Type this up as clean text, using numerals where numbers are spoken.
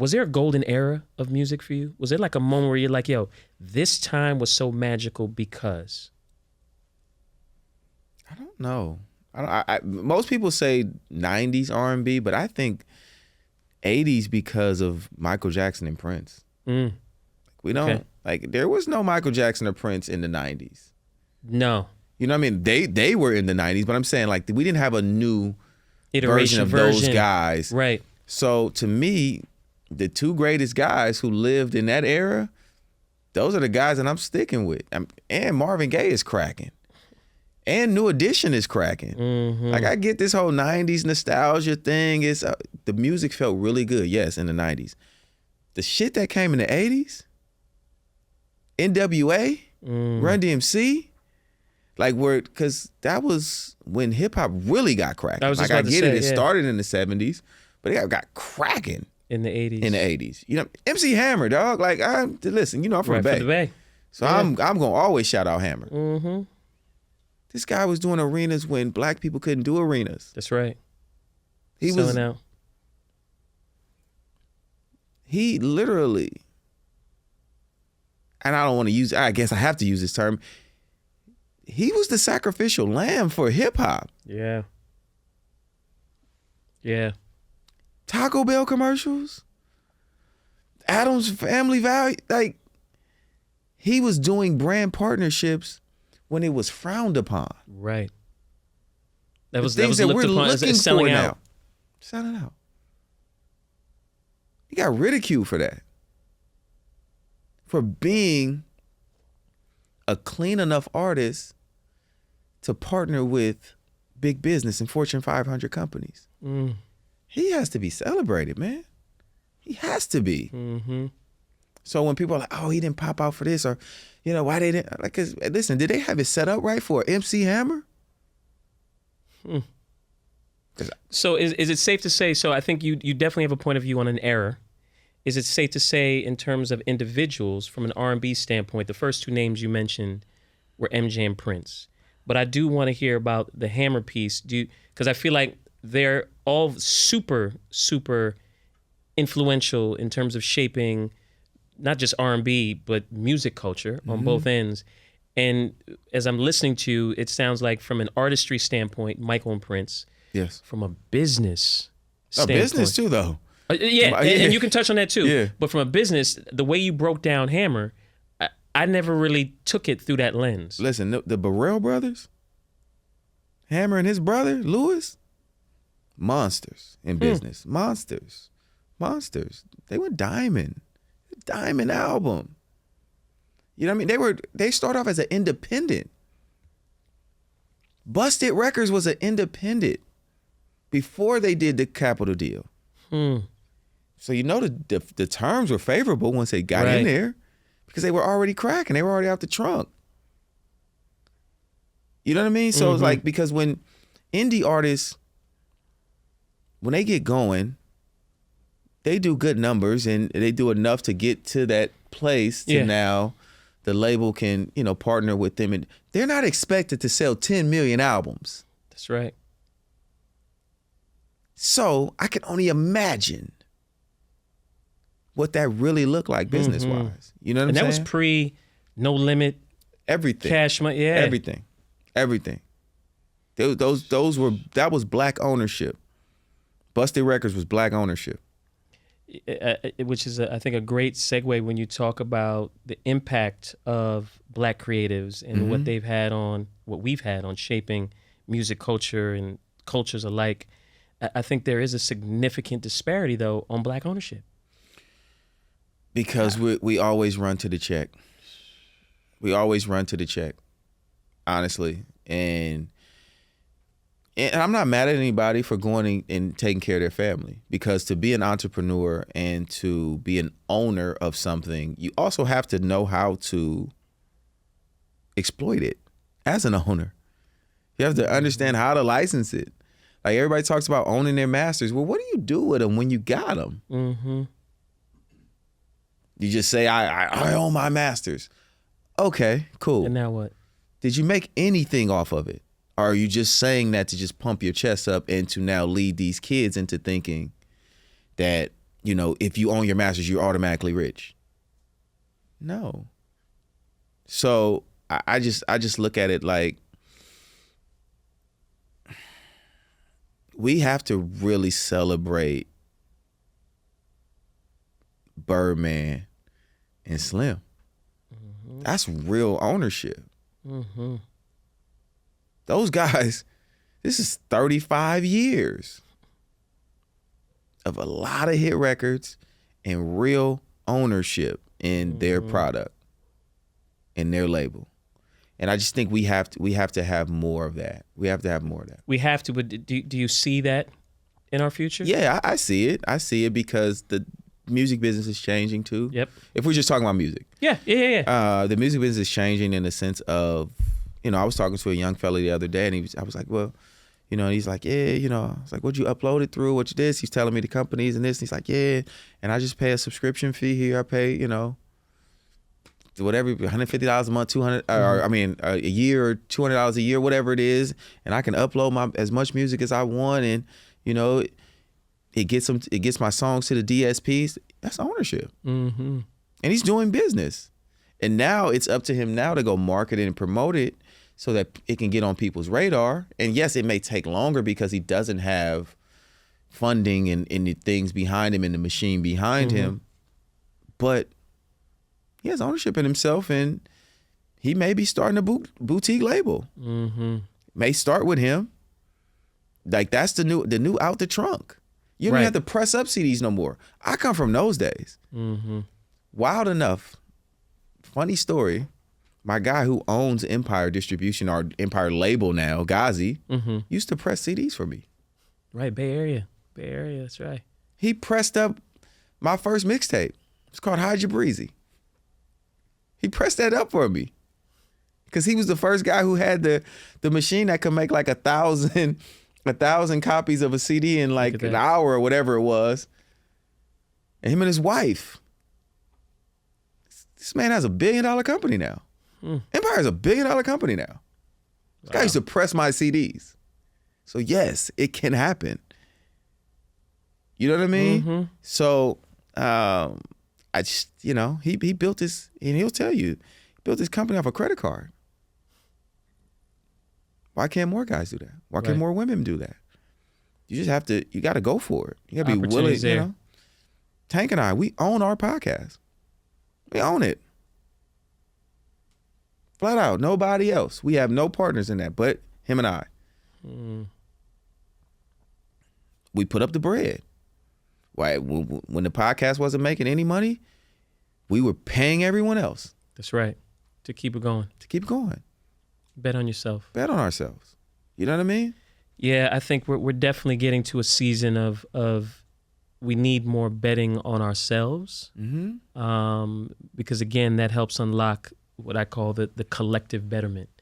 Was there a golden era of music for you? Was there like a moment where you're like, yo, this time was so magical because? I don't know. Most people say 90s R&B, but I think 80s because of Michael Jackson and Prince. We don't, like, there was no Michael Jackson or Prince in the 90s. No. You know what I mean? They were in the 90s, but I'm saying, like, we didn't have a new version of those guys. Right. So to me, the two greatest guys who lived in that era, those are the guys that I'm sticking with. And Marvin Gaye is cracking. And New Edition is cracking. Like, I get this whole 90s nostalgia thing. It's the music felt really good, yes, in the 90s. The shit that came in the 80s, NWA, Run DMC, like, because that was when hip hop really got cracking. Like, I get it started in the 70s, but it got cracking in the 80s. In the 80s, you know, MC Hammer, dog. Like, listen, you know, I'm from the Bay. So I'm gonna always shout out Hammer. This guy was doing arenas when black people couldn't do arenas. That's right. He selling out. He literally, and I don't want to use, I guess I have to use this term, he was the sacrificial lamb for hip hop. Yeah. Yeah. Taco Bell commercials, Adam's Family Value, like, he was doing brand partnerships when it was frowned upon. Right. That was things that looked we're upon looking as selling for out. now. Selling out. He got ridiculed for that. For being a clean enough artist to partner with big business and Fortune 500 companies. He has to be celebrated, man. He has to be. So when people are like, oh, he didn't pop out for this, or, you know, why they didn't, like, 'cause, listen, did they have it set up right for MC Hammer? So is it safe to say, so I think you definitely have a point of view on an era. Is it safe to say, in terms of individuals, from an R&B standpoint, the first two names you mentioned were MJ and Prince. But I do want to hear about the Hammer piece, because I feel like they're all super, super influential in terms of shaping not just R&B, but music culture on both ends. And as I'm listening to you, it sounds like, from an artistry standpoint, Michael and Prince. Yes. From a business A standpoint. business too, though. And you can touch on that too. Yeah. But from a business, the way you broke down Hammer, I never really took it through that lens. Listen, the Burrell brothers, Hammer and his brother, Lewis, monsters in business. Monsters. They went diamond. Diamond album. You know what I mean? They start off as an independent. Busted Records was an independent before they did the Capitol deal. So you know the terms were favorable once they got in there, because they were already cracking. They were already out the trunk. You know what I mean? So it's like, because when indie artists, when they get going, they do good numbers and they do enough to get to that place to now the label can, you know, partner with them. And they're not expected to sell 10 million albums. That's right. So I can only imagine what that really looked like business-wise. You know what I'm saying? And that was pre No Limit. Everything. Cash money, Everything. That was black ownership. Busted Records was black ownership. Which is, I think, a great segue when you talk about the impact of black creatives and what we've had on shaping music culture and cultures alike. I think there is a significant disparity, though, on black ownership. Because we always run to the check. We always run to the check, honestly. And I'm not mad at anybody for going and taking care of their family, because to be an entrepreneur and to be an owner of something, you also have to know how to exploit it as an owner. You have to understand how to license it. Like, everybody talks about owning their masters. Well, what do you do with them when you got them? You just say, I own my masters. Okay, cool. And now what? Did you make anything off of it? Or are you just saying that to just pump your chest up and to now lead these kids into thinking that you know, if you own your masters, you're automatically rich. No. So I just look at it like we have to really celebrate Birdman and Slim. Mm-hmm. That's real ownership. Mm-hmm. Those guys, this is 35 years of a lot of hit records and real ownership in their product and their label. And I just think we have to have more of that. We have to have more of that. We have to, but do you see that in our future? Yeah, I see it. I see it because the music business is changing too. Yep. If we're just talking about music. Yeah. The music business is changing in the sense of, you know, I was talking to a young fella the other day, and I was like, well, you know, and he's like, yeah, you know, I was like, what'd you upload it through? What you this? He's telling me the companies and this. And he's like, yeah, and I just pay a subscription fee here. I pay, you know, whatever, $150 a month, $200, or I mean, a year, or $200 a year, whatever it is, and I can upload as much music as I want, and you know, it gets my songs to the DSPs. That's ownership, and he's doing business, and now it's up to him now to go market it and promote it so that it can get on people's radar. And yes, it may take longer because he doesn't have funding and the things behind him and the machine behind him, but he has ownership in himself, and he may be starting a boutique label. May start with him. Like that's the new out the trunk. You don't have to press up CDs no more. I come from those days. Wild enough, funny story. My guy who owns Empire Distribution, or Empire label now, Ghazi, used to press CDs for me. Right, Bay Area, that's right. He pressed up my first mixtape. It's called Hide Your Breezy. He pressed that up for me because he was the first guy who had the machine that could make like 1,000 copies of a CD in like an hour or whatever it was. And him and his wife. This man has $1 billion company now. Empire is $1 billion company now. This guy used to press my CDs. So yes, it can happen. You know what I mean? So I just, you know, he built this, and he'll tell you, he built this company off a credit card. Why can't more guys do that? Why can't more women do that? You just have to, you got to go for it. You got to be willing, you know. Tank and I, we own our podcast. We own it. Flat out, nobody else. We have no partners in that but him and I. We put up the bread. Why? When the podcast wasn't making any money, we were paying everyone else. That's right. To keep it going. To keep it going. Bet on yourself. Bet on ourselves. You know what I mean? Yeah, I think we're definitely getting to a season of we need more betting on ourselves. Because again, that helps unlock what I call the collective betterment.